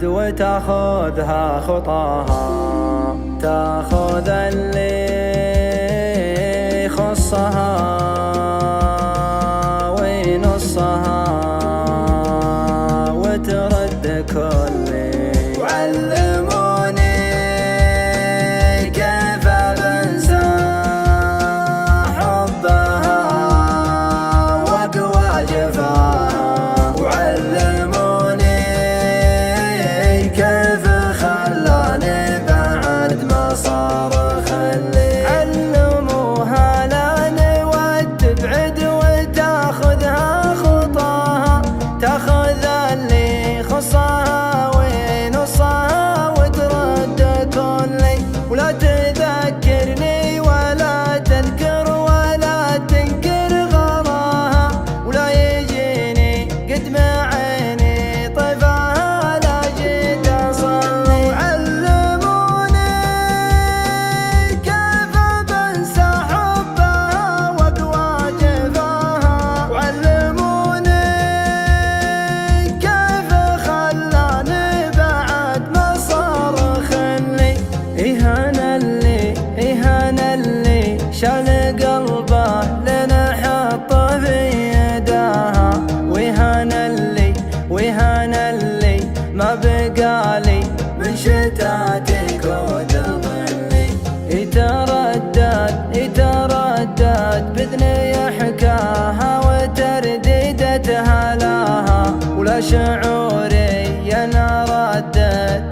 وتاخذها خطاها، تاخذ اللي يخصها وينصها وترد كل وعلموني كيف بنسى حبها واقوى جفاها، وعلموني كيف خلاني بعد ما صار خلي، علموها لا نود تبعد وتاخذها خطاها، تاخذ اللي يخصها وينصها وترد كلي، ولا تذكرني ولا تذكر ولا تنكر غراها، ولا يجيني قد ما عيني طيفها لا جيت اصلي، علموني كيف بنسى حبها واقوى جفاها، وعلموني كيف خلاني بعد ما صار خلي، إهان اللي شال قلبه لنا حطه في يداها، وإهان اللي ما بقالي من شتاتك ودظلي، يتردد بإذني يحكاها وترديدتها لها، ولا شعوري أنا ردت